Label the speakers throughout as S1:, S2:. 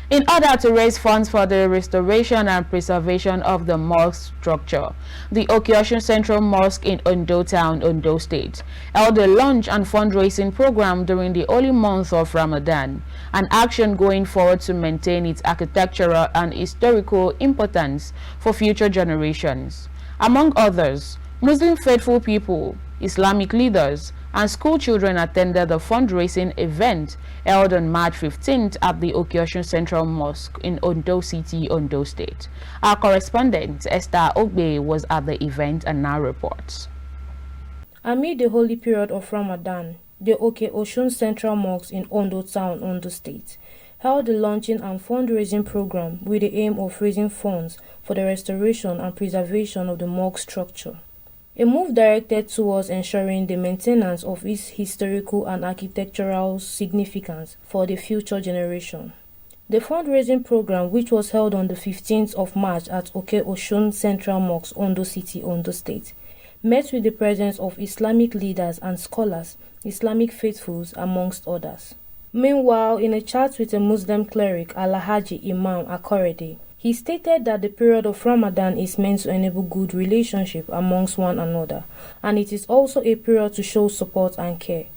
S1: in order to raise funds for the restoration and preservation of the mosque structure. The Oke Osun Central Mosque in Ondo Town, Ondo State, held a launch and fundraising program during the holy month of Ramadan, an action going forward to maintain its architectural and historical importance for future generations. Among others, Muslim faithful people, Islamic leaders, and school children attended the fundraising event held on March 15th at the Oke Osun Central Mosque in Ondo City, Ondo State. Our correspondent, Esther Ogbe, was at the event and now reports.
S2: Amid the holy period of Ramadan, the Oke Osun Central Mosque in Ondo Town, Ondo State, held the launching and fundraising program with the aim of raising funds for the restoration and preservation of the mosque structure. A move directed towards ensuring the maintenance of its historical and architectural significance for the future generation. The fundraising program, which was held on the 15th of March at Oke Osun Central Mosque, Ondo City, Ondo State, met with the presence of Islamic leaders and scholars, Islamic faithfuls, amongst others. Meanwhile, in a chat with a Muslim cleric, Alhaji Imam Akorede, he stated that the period of Ramadan is meant to enable good relationship amongst one another, and it is also a period to show support and care.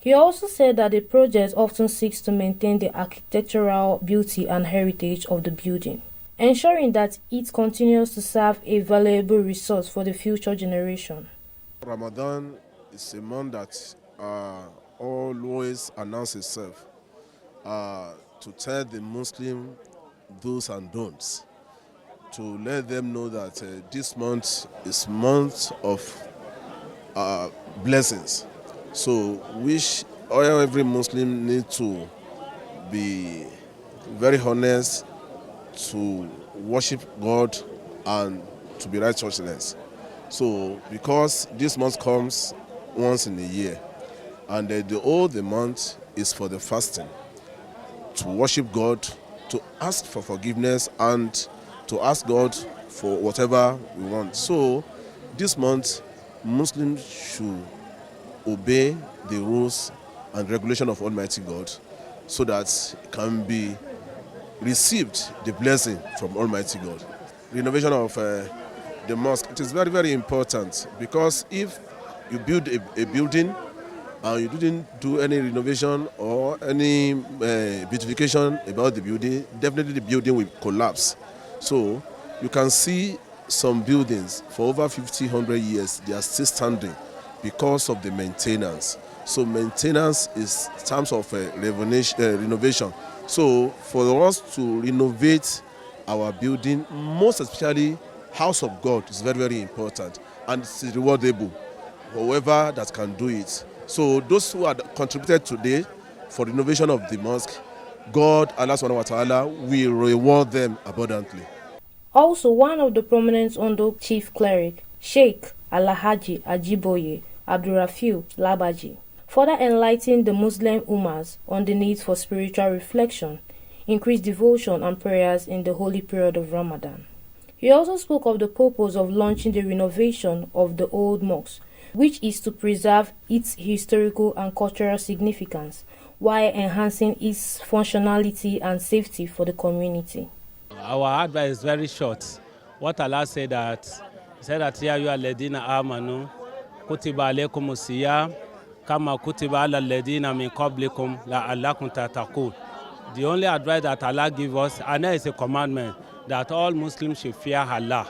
S2: He also said that the project often seeks to maintain the architectural beauty and heritage of the building, ensuring that it continues to serve a valuable resource for the future generation.
S3: Ramadan is a month that always announces itself to tell the Muslim do's and don'ts, to let them know that this month is month of blessings. So which every Muslim needs to be very honest, to worship God and to be righteousness. So because this month comes once in a year, and the whole the month is for the fasting, to worship God, to ask for forgiveness, and to ask God for whatever we want. So this month, Muslims should obey the rules and regulation of Almighty God so that it can be received the blessing from Almighty God. Renovation of the mosque, it is very, very important, because if you build a building and you didn't do any renovation or any beautification about the building, definitely the building will collapse. So you can see some buildings for over 50, 100 years, they are still standing because of the maintenance. So maintenance is terms of renovation. So for us to renovate our building, most especially house of God, is very, very important, and it's rewardable, whoever that can do it. So those who have contributed today for the renovation of the mosque, God, Allah subhanahu wa ta'ala, will reward them abundantly.
S2: Also, one of the prominent Ondo chief cleric, Sheikh Alhaji Ajiboye Abdurrafiu Labaji, further enlightened the Muslim Ummahs on the need for spiritual reflection, increased devotion and prayers in the holy period of Ramadan. He also spoke of the purpose of launching the renovation of the old mosque, which is to preserve its historical and cultural significance while enhancing its functionality and safety for the community.
S4: Our advice is very short. What Allah said that, ya ayyuha alladhina amanu kutiba alaykumus siyam kama kutiba ala alladhina min qablikum la'allakum tattaqun. The only advice that Allah gives us, and that is a commandment, that all Muslims should fear Allah.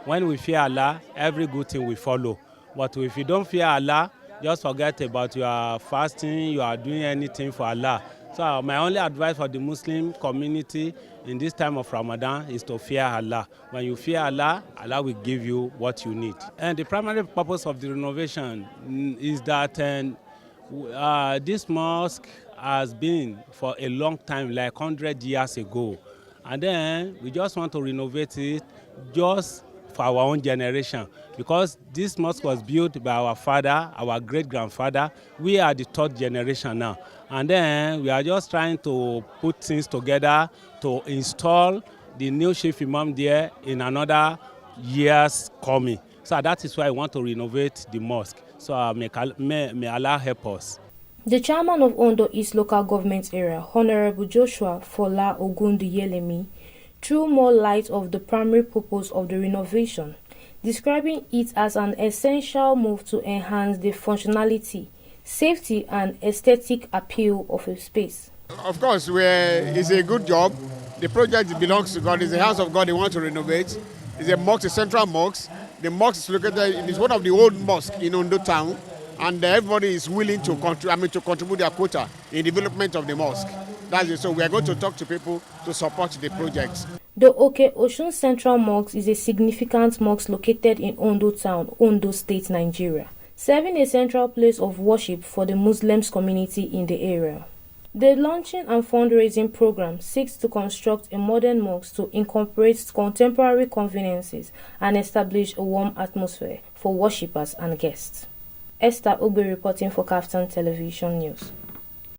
S4: When we fear Allah, every good thing will follow. But if you don't fear Allah, just forget about your fasting, you are doing anything for Allah. So my only advice for the Muslim community in this time of Ramadan is to fear Allah. When you fear Allah, Allah will give you what you need. And the primary purpose of the renovation is that this mosque has been for a long time, like 100 years ago. And then we just want to renovate it just for our own generation, because this mosque was built by our father, our great-grandfather. We are the third generation now. And then we are just trying to put things together to install the new chief imam there in another years coming. So that is why I want to renovate the mosque. So may Allah help us.
S2: The chairman of Ondo East Local Government Area, Honorable Joshua Fola Ogundiyelemi, threw more light of the primary purpose of the renovation, describing it as an essential move to enhance the functionality, safety and aesthetic appeal of a space.
S5: Of course, it's a good job. The project belongs to God. It's the house of God they want to renovate. It's a mosque, a central mosque. The mosque is located, it is one of the old mosques in Ondo town, and everybody is willing to contribute their quota in development of the mosque. That's it. So we are going to talk to people to support the project.
S2: The Oke Osun Central Mosque is a significant mosque located in Ondo town, Ondo State, Nigeria, serving a central place of worship for the Muslims community in the area. The launching and fundraising program seeks to construct a modern mosque to incorporate contemporary conveniences and establish a warm atmosphere for worshippers and guests. Esther Ogbe reporting for KAFTAN Television News.